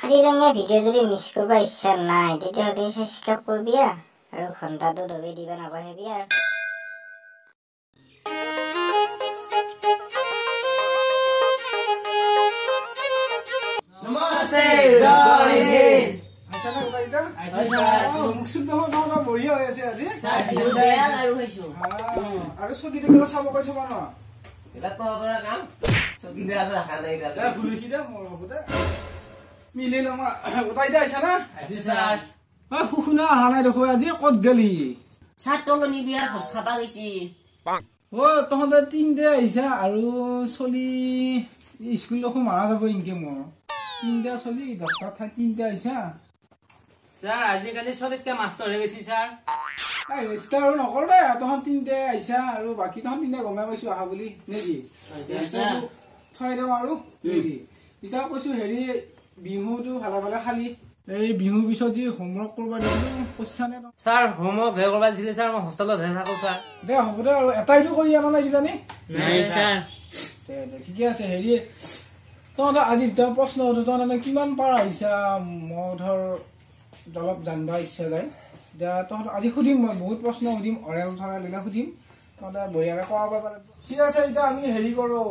আজি ৰঙা ভিডিঅ' যদি মিছ কৰিব ইচ্ছা নাই তেতিয়াহ'লে সাবস্ক্ৰাইব কৰিবি আৰু ঘণ্টাটো দবাই দিবা নাপাহৰিবি আৰু नमस्ते जय हिंद আচ্ছা না বাইদা মুখসুদ নহয় বঢ়িয়া হৈ আছে আজি আৰু সকিতে গলা চাব কৈ থবা না এটা তো তোৰা কাম সকিদাৰ ৰাখা নাই এ ভুলিছি দে মোৰ হবদে মিলে লমা উতাই দে আইছা না আজি স্যাৰ আ খুখুনা আহা নাই দেখো আজি কত গলি ছাত্ৰলনি বিয়াৰ ভোজ খাবা গৈছি ও তহঁতে তিনটে আইছা আৰু চলি স্কুল দেখো মাৰা যাব ইনকে মোৰ তিনটা চলি 10টা ঠাই তিনটা আইছা স্যাৰ আজিকালি চলিতকে মাষ্টৰে বেছি স্যাৰ এই ৰেজিষ্টাৰ নকৰ দে তহঁত তিনটে আইছা আৰু বাকি তহঁত তিনটা গমে কৈছো আহা বুলি নেকি থৈ দেও আৰু নেকি ইটা কৈছো হেৰি বিহুটো ভালে ভালে খালি এই বিহু পিছত যি হোমৱৰ্ক কৰবা দিছিলো কৈছানে স্যাৰ হোমৱৰ্ক হে কৰবা দিছিলে স্যাৰ মই হোষ্টেলত হে থাকো স্যাৰ দে হ'ব দে আৰু এটাইটো কৰি আনা নাই কিজানি নাই স্যাৰ দে ঠিকে আছে হেৰি তহঁতে আজি তই প্ৰশ্ন সুধো তহঁতে কিমান পাৰ আহিছা মই ধৰ অলপ জানিব ইচ্ছা যায় এতিয়া তহঁত আজি সুধিম মই বহুত প্ৰশ্ন সুধিম অৰেল থৰেল এইবিলাক সুধিম তহঁতে বঢ়িয়াকৈ কৰাব পাৰে ঠিক আছে এতিয়া আমি হেৰি কৰোঁ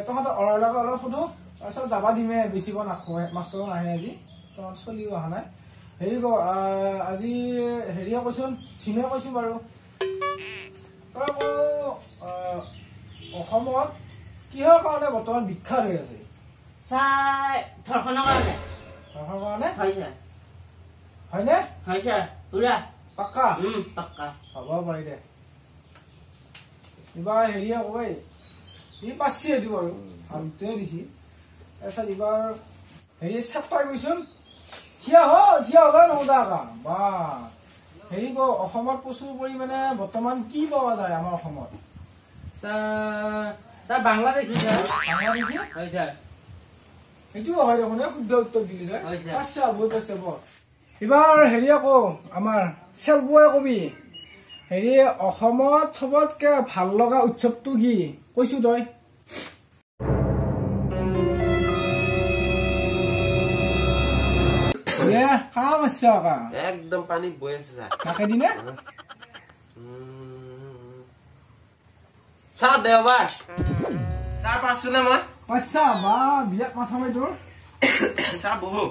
তহঁতে অৰেলকে অলপ সুধো তাৰপিছত যাবা দিমে বেছিব নাখোঁ মাষ্টৰ নাহে আজি তহঁত চলিও অহা নাই হেৰি কৰ আজি হেৰিয়ে কৈছোন থিমে কৈছো বাৰু তই অসমত কিহৰ কাৰণে বৰ্তমান বিখ্যাত হৈ আছে স্যাৰ ধৰ্ষণৰ কাৰণে ধৰ্ষণৰ কাৰণে হয় স্যাৰ হয়নে হয় স্যাৰ পুৰা পাক্কা পাক্কা হ'ব পাৰি দে এইবাৰ হেৰিয়ে কয় ই পাইছি এইটো বাৰু ভালটোৱে দিছি তাৰপিছত এইবাৰ হেৰি চেপ্টাৰ কৈছোন থিয়া হ'ব নহোদা কা বা হেৰি ক অসমত প্ৰচুৰ পৰিমাণে বৰ্তমান কি পোৱা যায় আমাৰ অসমত স্যাৰ তাৰ বাংলাদেশ স্যাৰ বাংলাদেশী হয় স্যাৰ এইটোও হয় দেখোন শুদ্ধ উত্তৰ দিলি তই হয়, ছাৰ। পাইছা বহুত পাইছা বৰ এইবাৰ হেৰি আকৌ আমাৰ চেলবুৱে কবি হেৰি অসমত চবতকে ভাল লগা উৎসৱটো কি কৈছো তই কাম আছে আকা একদম পানি বই আছে স্যার নাকে দিনে স্যার দেওবাৰ স্যাৰ পাৰছো না মই পাইছা বা বিয়াত মাথা মাৰি তোৰ স্যাৰ বহু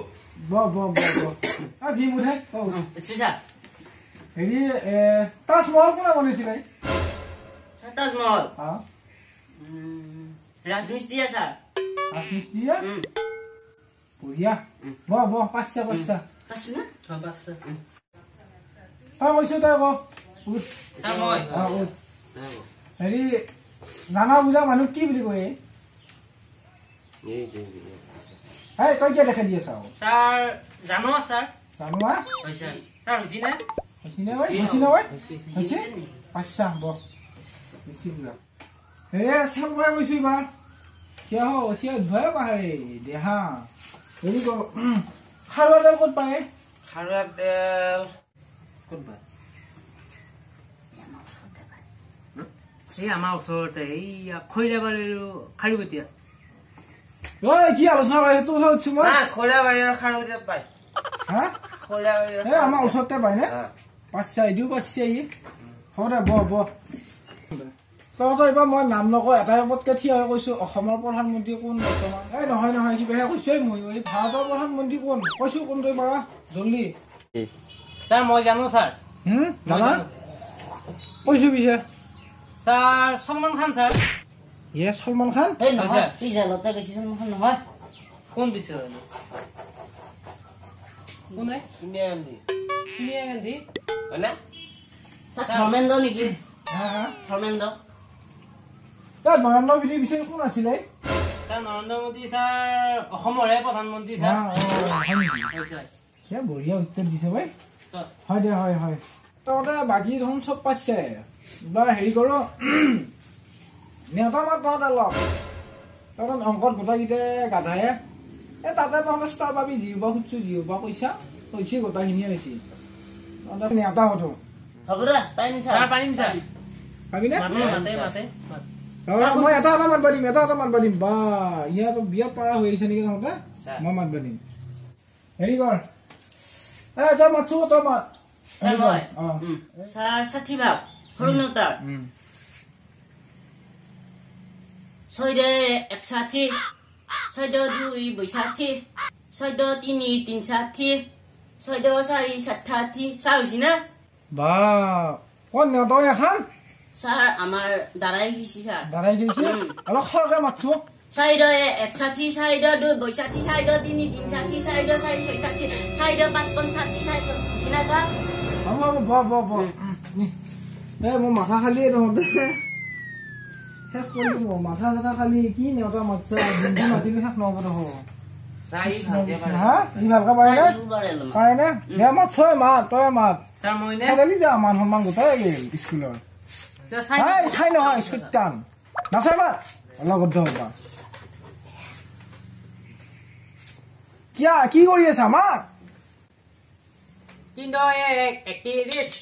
ভীম উঠে স্যাৰ হেৰি তাজমহল কোনে বনাইছিলে তাজমহল হা ৰাজমিস্ত্ৰীয়ে স্যাৰ ৰাজমিস্ত্ৰীয়ে বঢ়িয়া পাইছা পাইছো না পাইছো তই কৈছো তই ক স্যাৰ মই হেৰি নানা বুজা মানুহ কি বুলি কয় এই তই কিয় দেখা দি আছ স্যাৰ জানো স্যাৰ জানোৱা হয় স্যাৰ স্যাৰ হৈছি নে হৈছে পাইছা বেছি বুঢ়া হেৰি চাব পাই কৈছো এইবাৰ সিয়া ধুৱাই পাহে দেহা হেৰি ক খাৰুৱা তেল ক'ত পায় খাৰুৱা তেল ক'ত পায় আমাৰ ওচৰতে এই খৈৰাবাৰী খাৰিবতীয়া ঐ কি আলোচনা কৰি আছ তোৰ ওচৰত উঠছো মই না খৈৰাবাৰীৰ খাৰুৱা পায় হা খৈৰাবাৰীৰ এই আমাৰ ওচৰতে পায় নে পাইছা এইটোও পাইছে ই হ'ব দে তহঁতৰ এইবাৰ মই নাম নকওঁ এটাই পটকে থিয় হৈ কৈছো অসমৰ প্ৰধানমন্ত্ৰী কোন বৰ্তমান এই নহয় কিবাহে কৈছো মই এই ভাৰতৰ প্ৰধানমন্ত্ৰী কোন কৈছো কোনটো পাৰা জলদি স্যাৰ মই জানো স্যাৰ জানা কৈছো পিছে স্যাৰ সলমান খান স্যাৰ ইয়ে সলমান খান এই নহয় কি জালতে গৈছি সলমান খান নহয় কোন বিচাৰ কোনে সোনিয়া গান্ধী সোনিয়া গান্ধী হয় না ধৰ্মেন্দ্ৰ নেকি হা ধৰ্মেন্দ্ৰ নৰেন্দ্ৰ মোদীৰ পিছে কোন আছিলে স্যাৰ নৰেন্দ্ৰ মোদী স্যাৰ অসমৰে প্ৰধানমন্ত্ৰী স্যাৰ হয় স্যাৰ বঢ়িয়া উত্তৰ দিছে ভাই হয় দে হয় তহঁতে বাকী দেখোন চব পাইছে বা হেৰি কৰ নেতা মাত তহঁতে লগ তহঁতে অংকত গোটাইকেইটাই গাধায়ে তাতে তহঁতে ষ্টাৰ পাবি জিৰবা খুজছো জিৰবা কৈছা গোটাইখিনিয়ে হৈছে তহঁতে নেতা হতো হ'ব দে পাৰিম স্যাৰ পাবিনে মাতে মই এটা মাতবা দিম বা ইয়াত বিয়াত পাৰা হৈ আহিছে নেকি তহঁতে মই মাতবা দিম হেৰি কৰ তই মাতছো তই মাত স্যার 60 ভাগ হরুনতার 6 160 6 2 বৈশাখী 6 3 360 6 4 60 স্যার হইছি না বা কোন ন তই এখন স্যার আমার দাঁড়াই গেছি স্যার দাঁড়াই গেছি অলপ খৰকে মাতছো 6 160 6 2 বৈশাখী 6 3 360 6 4 60 6 5 60 হইছি না স্যার মোৰ মাথা খালি তহঁতে শেষ কৰিলো মোৰ মাথা চাথা খালি কি নেওতা মাতছা দিনটো মাতিলে শেষ নহব দেখোন হা ই ভালকে পাৰে নে দে মাত ছয় মাত তই মাত স্যাৰ মইনে খেলি যা মান সন্মান গোটাই গেল স্কুলৰ চাই নহয় চৈতান নাচাই মাত লগত হবা কিয়া কি কৰি আছা মাত 3 1 31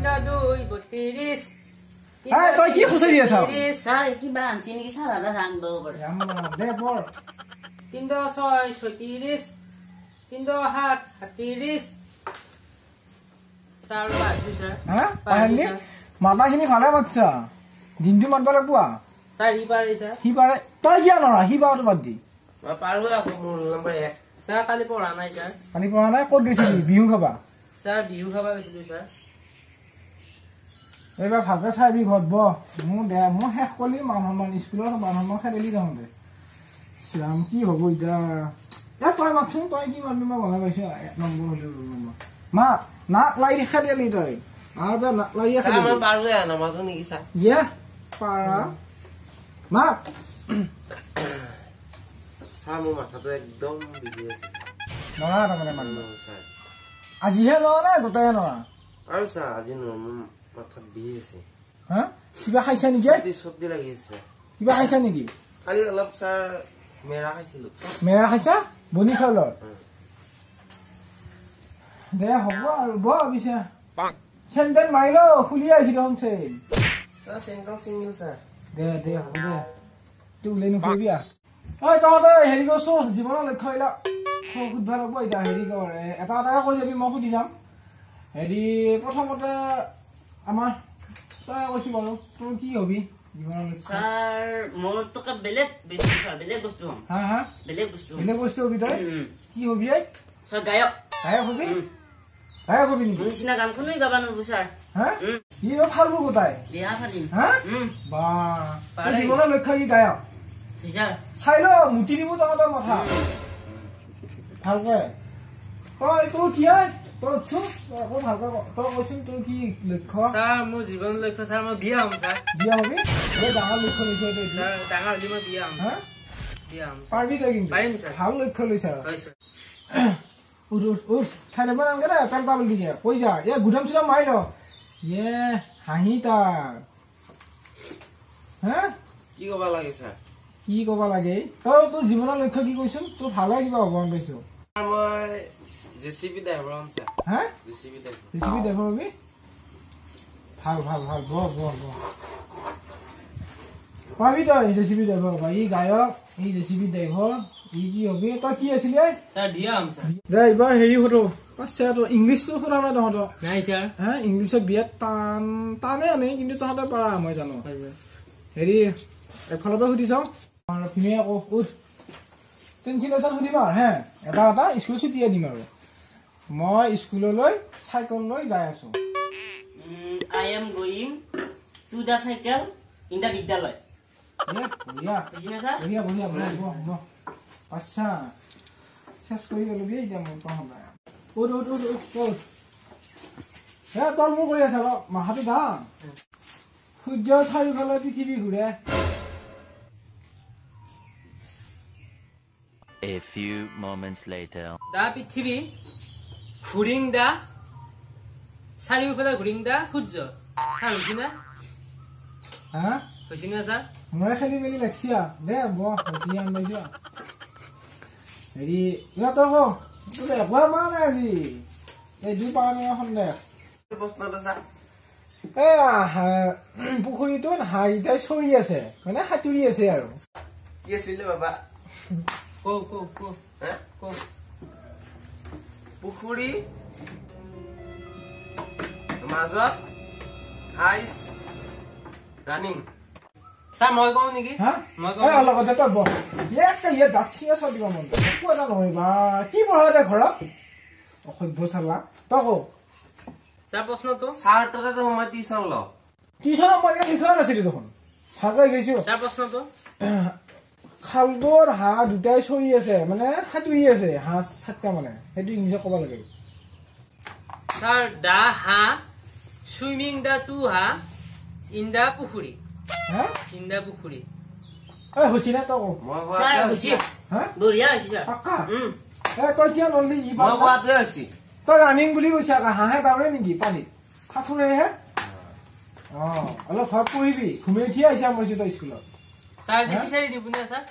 3 2 32 তই কি খুচৰি আছা স্যাৰ কি বানছি নাকি স্যাৰ আদা ৰানবো দে পৰ 3 6 36 3 7 38 স্যার বাজু স্যার হা পাহলি মাতাখিনি ভালে মাতছা দিনটো মাতব লাগিব স্যার ই পারে স্যার সি পাৰে তই কিয় নৰা সি পাৰটো বাদ দি মই পাৰো আকৌ মোৰ নম্বৰ 1 স্যার কালি পড়া নাই স্যার কালি পঢ়া নাই ক'ত গৈছিলি বিহু খাবা স্যার বিহু খাবা গৈছিলো স্যার এইবাৰ ভালকে চাবি ঘৰত ব মোৰ শেষ কৰিলি মানুহমান স্কুলত মানুহমান খেলিলি তহঁতে শ্যাম কি হ'ব এতিয়া তই মাতচোন তই কি মাতবি মই গমে পাইছো 1 নম্বৰ হ'লেও 2 নম্বৰ মাত নাক লাৰি খেলিলি তই আৰু নাক লাৰি মই খেলিলি পাৰো নামাতো নেকি চা ইয়ে পাৰা মাত চা মোৰ মাথাটো একদম বিগি আছে নৰা তাৰমানে মাত চা আজিহে নৰা নে গোটাই নৰা আৰু চা আজি মোৰ মাথাত বিগি আছে হা কিবা খাইছা নেকি চৰ্দি লাগি আছে কিবা খাইছা নেকি কালি অলপ ছাৰ মেৰা খাইছিলো মেৰা খাইছা বনি চাউলৰ দে হ'ব আৰু ব পিছে চেণ্ডেল মাৰিল খুলি আহিছিল দেখোন চেইন চেণ্টল চিংগল ছাৰ দে হ'ব দে তোৰ ওলাই নুফুৰিবি ঐ তহঁতে হেৰি কৰছো জীৱনৰ লক্ষ্য এইবিলাক সুধিব লাগিব এতিয়া হেৰি কৰ এটা এটাকে কৈ যাবি মই সুধি যাম হেৰি প্ৰথমতে আমাৰ তই কৈছো বাৰু তোৰ কি হবি জীৱনৰ লক্ষ্য স্যার মোর তো বেলেগ বেশি স্যার বেলেগ বস্তু হম হা বেলেগ বস্তু বেলেগ বস্তু হবি তই কি হবি স্যার গায়ক গায়ক হবি গায়ক হবি নেকি নিচিনা গান কোনোই গাবা নোৱাৰো স্যাৰ হা কি ফালবো গোটাই বিয়া ফালিম হা বা জীৱনৰ লক্ষ্য কি গায়ক স্যাৰ চাই ল মুটি দিব তহঁতৰ মাথা ভালকে তই তোৰ কি তই উঠছো আকৌ ভালকে তই কৈছোন তোৰ কি লক্ষ্য স্যাৰ মোৰ জীৱন লক্ষ্য স্যাৰ মই বিয়া হম স্যাৰ বিয়া হবি ডাঙৰ লক্ষ্য লৈছে স্যাৰ ডাঙৰ হলি মই বিয়া হম হা বিয়া হম পাৰবি তই কিন্তু পাৰিম স্যার ভাল লক্ষ্য লৈছা হয় স্যার উঠ চাই ল'ব নালাগে দে পেণ্টা বুলি দিয়ে কৈ যা গুদাম চুদাম মাৰি ল হাঁহি তাৰ হা কি ক'ব লাগে ছাৰ কি ক'ব লাগে তই তোৰ জীৱনৰ লক্ষ্য কি কৈছোন তোৰ ভালে কিবা হ'ব পাইছো মই জেচিবি ড্ৰাইভাৰ হ'ম ছাৰ হা JCB driver JCB driver hobby ভাল পাবি তই জেচিবি ড্ৰাইভাৰ হবা ই গায়ক ই জেচিবি ড্ৰাইভাৰ ই কি হবি তই কি আছিলি স্যাৰ বিয়া হম স্যাৰ দে এইবাৰ হেৰি হতো পাইছে ইংলিছটো শুনা নাই তহঁতৰ নাই স্যাৰ হা ইংলিছত বিয়াত টানে আনে কিন্তু তহঁতে পাৰা মই জানো হয় স্যাৰ হেৰি এফালৰ পৰা সুধি চাওঁ ৰখিমে আকৌ উঠ টেনচিলেশ্যন সুধিম আৰু হে এটা স্কুল ছুটিয়াই দিম আৰু মই স্কুললৈ চাইকেল লৈ যাই আছো I am going to the cycle in the বিদ্যালয় বঢ়িয়া বুঝিনা স্যার বঢ়িয়া আচ্ছা শেষ কৰি গ'লো দেই এতিয়া মোৰ উঠ হে তই মোৰ কৰি আছা মাথাটো দা সূৰ্য চাৰিওফালে পৃথিৱী ঘূৰে A few moments later. দা পৃথিৱী ঘূৰিং দা চাৰিওফালে ঘূৰিং দা সূৰ্য স্যাৰ হইছি না হা হইছি না স্যাৰ মই খেলি মেলি লাগছিয়া দে বহি আনবাইছো হেৰি তই ক একবাৰ মা নাই আজি এই দুই পানী সন্দেহ প্ৰশ্নটো ছাৰ পুখুৰীটোত হাঁহকেইটাই চৰি আছে মানে সাঁতুৰি আছে আৰু কি আছিলে বাবা কৌ কৌ কৌ হা কৌ পুখুৰী মাজত আইচ ৰানিং স্যাৰ মই কওঁ নেকি হা মই এই লগতে তই বহ একটা ইয়ে যাচ্ছি আছে দিব মন একো এটা নহয় বা কি পঢ়া দে ঘৰত অসভ্য চালা তই কও স্যাৰ প্ৰশ্নটো ছাৰ তাতে সময় টিউচন ল টিউচনত মই লিখা নাছিলি দেখোন ভালকৈ গৈছো স্যাৰ প্ৰশ্নটো খালটোৰ হাঁহ দুটাই চৰি আছে মানে সাঁতুৰি আছে হাঁহ 7টা মানে সেইটো ইংলিছত ক'ব লাগে স্যাৰ দা হাঁহ সুইমিং দা টু হাঁহ ইন দা পুখুৰী হা ইন দা পুখুৰী এই হৈছি না তই কও মই স্যাৰ কোৱাটোৱে হৈছে হৈছে হা বঢ়িয়া হৈছে স্যাৰ পাক্কা তই কিয় নললি ই মই কোৱাটোৱে হৈছে তই ৰানিং বুলি কৈছা হাঁহে দাউৰে নেকি পানীত সাঁতুৰেহে অলপ ঘৰত পঢ়িবি ঘুমি উঠি আহিছা মই তই স্কুলত স্যাৰ দেখি চাৰি দিব নে স্যাৰ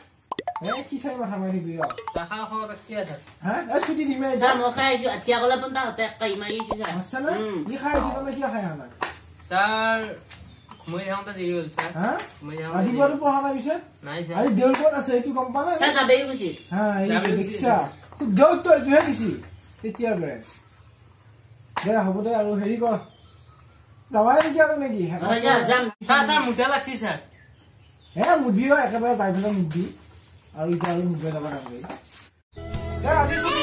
কি চাই মাথা মাৰি দিবি ৰাখা অসমত আছে স্যাৰ হা ছুটি দিমে স্যাৰ মই খাই আহিছো আঠিয়া কলা পন তাহতে কাই মাৰি আহিছে স্যাৰ আছে না ই খাই আহিছে তই কিয় খাই আনা স্যাৰ মই যাওঁতে দেৰি হ'ল স্যাৰ হা মই যাওঁতে ৰাতিপুৱাটো পঢ়া নাই পিছে নাই স্যাৰ আজি দেউল ক'ত আছে এইটো গম পা নাই স্যাৰ যাবেই গৈছে হা এই দেখিছা তোক দেউল তই এইটোহে দিছি তেতিয়াৰ পৰা দে হ'ব দে আৰু হেৰি কৰ যাবাই নেকি আৰু নেকি যাম স্যাৰ মুঠা লাগছি স্যাৰ হে মুদবি একেবাৰে যাই পেলাই মুদবি আৰু এতিয়া আৰু মুদবে যাব নালাগে দে আজি ছুটি